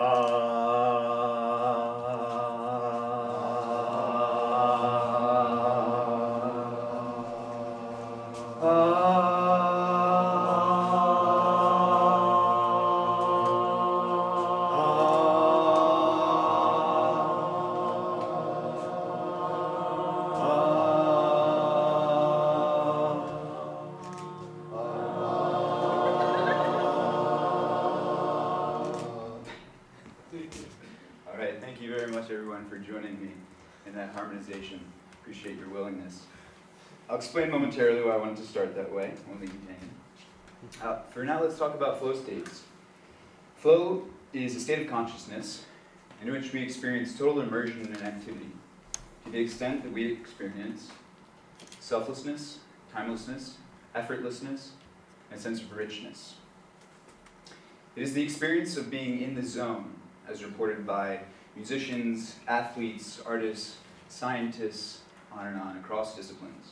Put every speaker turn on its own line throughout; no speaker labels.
All right, thank you very much, everyone, for joining me in that harmonization. Appreciate your willingness. I'll explain momentarily why I wanted to start that way. Won't leave you hanging. For now, let's talk about flow states. Flow is a state of consciousness in which we experience total immersion in an activity to the extent that we experience selflessness, timelessness, effortlessness, and a sense of richness. It is the experience of being in the zone, as reported by musicians, athletes, artists, scientists, on and on, across disciplines.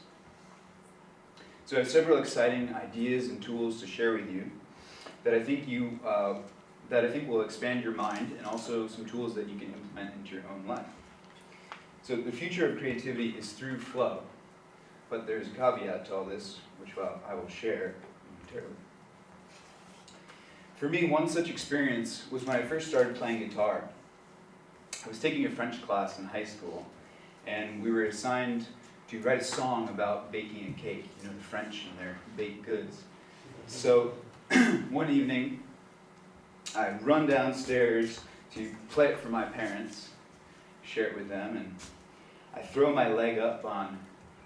So I have several exciting ideas and tools to share with you that I think will expand your mind, and also some tools that you can implement into your own life. So the future of creativity is through flow, but there's a caveat to all this, which I will share momentarily. For me, one such experience was when I first started playing guitar. I was taking a French class in high school, and we were assigned to write a song about baking a cake, the French and their baked goods. So one evening, I run downstairs to play it for my parents, share it with them, and I throw my leg up on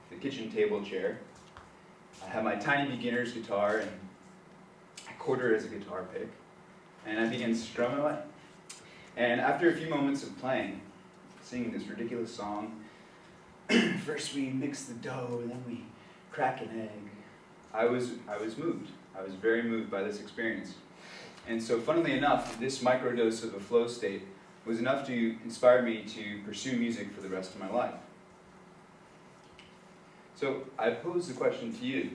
the kitchen table chair. I have my tiny beginner's guitar, and I quarter as a guitar pick, and I begin strumming away. And after a few moments of playing, singing this ridiculous song, first we mix the dough, and then we crack an egg. I was moved. I was very moved by this experience. And so funnily enough, this microdose of a flow state was enough to inspire me to pursue music for the rest of my life. So I pose the question to you.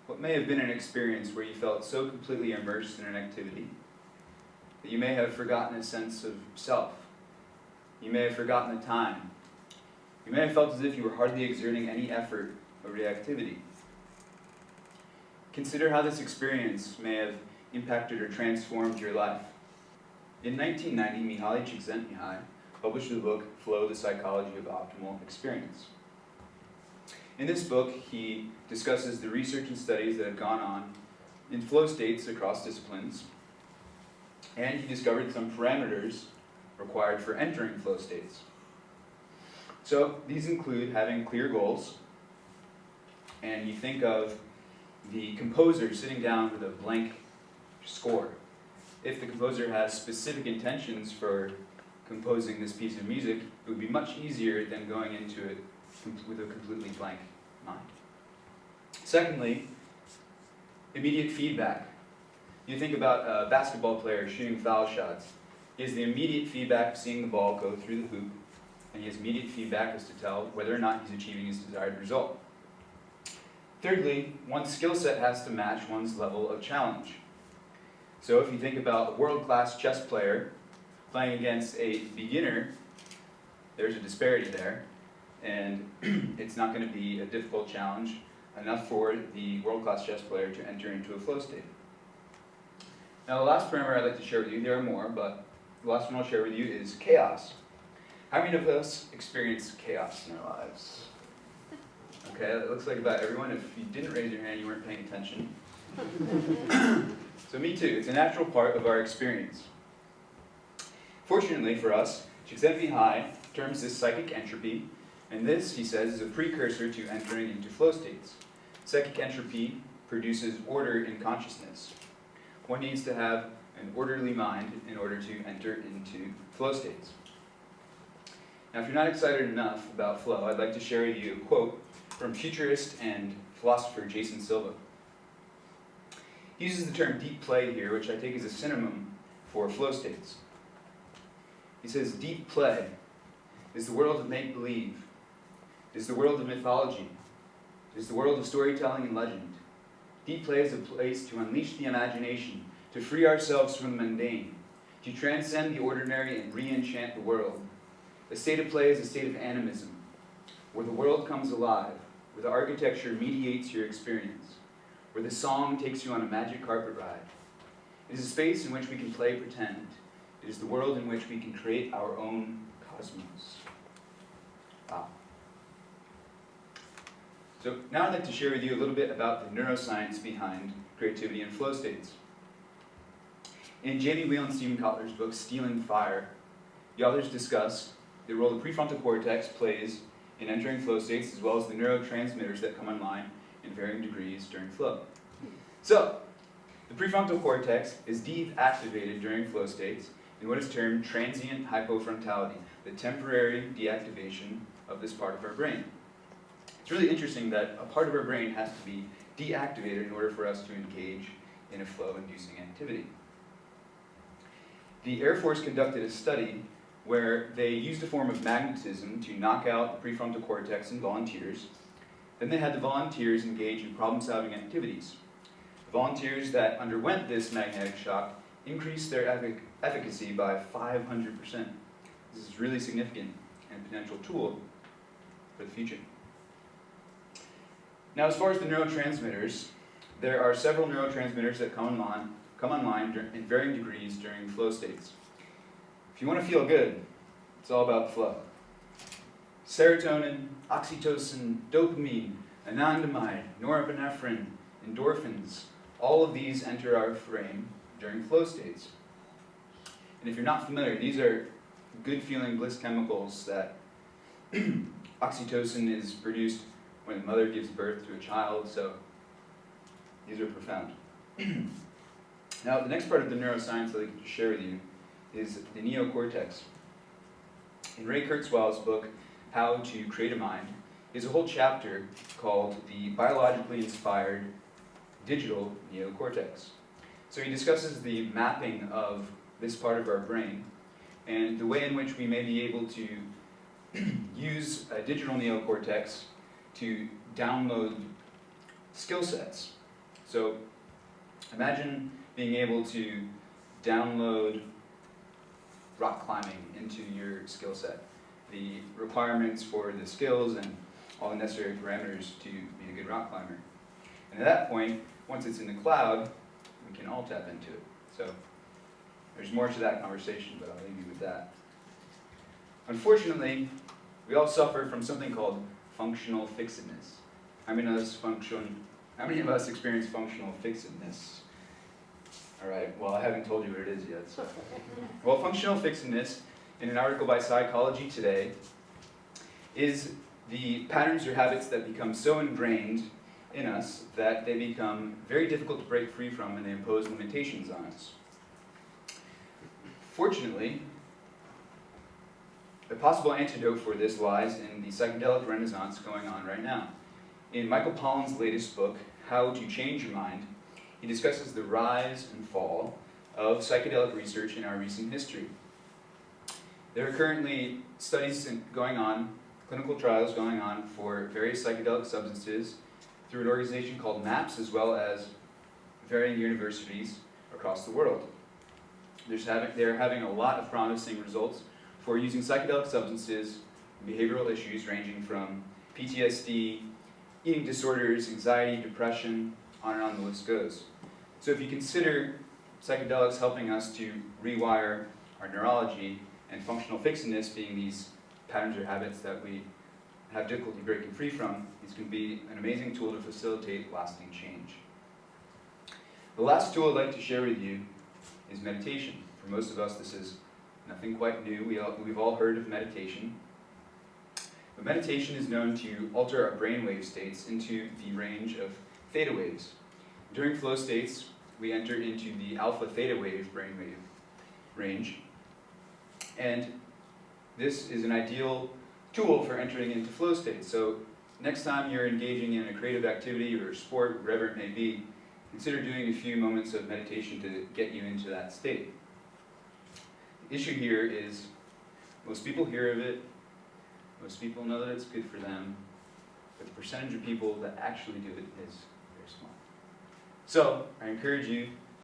What may have been an experience where you felt so completely immersed in an activity that you may have forgotten a sense of self? You may have forgotten the time. You may have felt as if you were hardly exerting any effort over the activity. Consider how this experience may have impacted or transformed your life. In 1990, Mihaly Csikszentmihalyi published the book, Flow, the Psychology of Optimal Experience. In this book, he discusses the research and studies that have gone on in flow states across disciplines, and he discovered some parameters required for entering flow states. So these include having clear goals, and you think of the composer sitting down with a blank score. If the composer has specific intentions for composing this piece of music, it would be much easier than going into it with a completely blank mind. Secondly, immediate feedback. You think about a basketball player shooting foul shots. He has the immediate feedback of seeing the ball go through the hoop, and he has immediate feedback as to tell whether or not he's achieving his desired result. Thirdly, one's skill set has to match one's level of challenge. So if you think about a world-class chess player playing against a beginner, there's a disparity there, and it's not going to be a difficult challenge enough for the world-class chess player to enter into a flow state. Now the last parameter I'd like to share with you, there are more, but the last one I'll share with you is chaos. How many of us experience chaos in our lives? Okay, that looks like about everyone. If you didn't raise your hand, you weren't paying attention. So me too, it's a natural part of our experience. Fortunately for us, Csikszentmihalyi terms this psychic entropy, and this, he says, is a precursor to entering into flow states. Psychic entropy produces order in consciousness. One needs to have an orderly mind in order to enter into flow states. Now, if you're not excited enough about flow, I'd like to share with you a quote from futurist and philosopher Jason Silva. He uses the term deep play here, which I take as a synonym for flow states. He says, deep play is the world of make-believe, is the world of mythology, is the world of storytelling and legend. Deep play is a place to unleash the imagination, to free ourselves from the mundane, to transcend the ordinary and re-enchant the world. A state of play is a state of animism, where the world comes alive, where the architecture mediates your experience, where the song takes you on a magic carpet ride. It is a space in which we can play pretend. It is the world in which we can create our own cosmos. Wow. So now I'd like to share with you a little bit about the neuroscience behind creativity and flow states. In J.B. Wheel and Stephen Kotler's book, Stealing Fire, the authors discuss the role the prefrontal cortex plays in entering flow states, as well as the neurotransmitters that come online in varying degrees during flow. So, the prefrontal cortex is deactivated during flow states in what is termed transient hypofrontality, the temporary deactivation of this part of our brain. It's really interesting that a part of our brain has to be deactivated in order for us to engage in a flow-inducing activity. The Air Force conducted a study where they used a form of magnetism to knock out the prefrontal cortex in volunteers. Then they had the volunteers engage in problem-solving activities. The volunteers that underwent this magnetic shock increased their efficacy by 500%. This is really significant and a potential tool for the future. Now, as far as the neurotransmitters, there are several neurotransmitters that come online in varying degrees during flow states. If you want to feel good, it's all about flow. Serotonin, oxytocin, dopamine, anandamide, norepinephrine, endorphins, all of these enter our brain during flow states. And if you're not familiar, these are good-feeling bliss chemicals that oxytocin is produced when a mother gives birth to a child, so these are profound. Now, the next part of the neuroscience I'd like to share with you is the neocortex. In Ray Kurzweil's book, How to Create a Mind, is a whole chapter called the biologically inspired digital neocortex. So he discusses the mapping of this part of our brain and the way in which we may be able to use a digital neocortex to download skill sets. So imagine being able to download rock climbing into your skill set, the requirements for the skills and all the necessary parameters to be a good rock climber. And at that point, once it's in the cloud, we can all tap into it. So there's more to that conversation, but I'll leave you with that. Unfortunately, we all suffer from something called functional fixedness. How many of us experience functional fixedness? All right, well, I haven't told you what it is yet. So. Well, functional fixedness, in an article by Psychology Today, is the patterns or habits that become so ingrained in us that they become very difficult to break free from, and they impose limitations on us. Fortunately, a possible antidote for this lies in the psychedelic renaissance going on right now. In Michael Pollan's latest book, How to Change Your Mind, he discusses the rise and fall of psychedelic research in our recent history. There are currently studies going on, clinical trials going on for various psychedelic substances through an organization called MAPS, as well as varying universities across the world. They're having a lot of promising results for using psychedelic substances in behavioral issues ranging from PTSD, eating disorders, anxiety, depression, on and on the list goes. So if you consider psychedelics helping us to rewire our neurology, and functional fixedness being these patterns or habits that we have difficulty breaking free from, these can be an amazing tool to facilitate lasting change. The last tool I'd like to share with you is meditation. For most of us, this is nothing quite new. We've all heard of meditation. But meditation is known to alter our brainwave states into the range of theta waves. During flow states, we enter into the alpha theta wave brainwave range. And this is an ideal tool for entering into flow states. So next time you're engaging in a creative activity or a sport, whatever it may be, consider doing a few moments of meditation to get you into that state. The issue here is most people hear of it, most people know that it's good for them, but the percentage of people that actually do it is very small. So I encourage you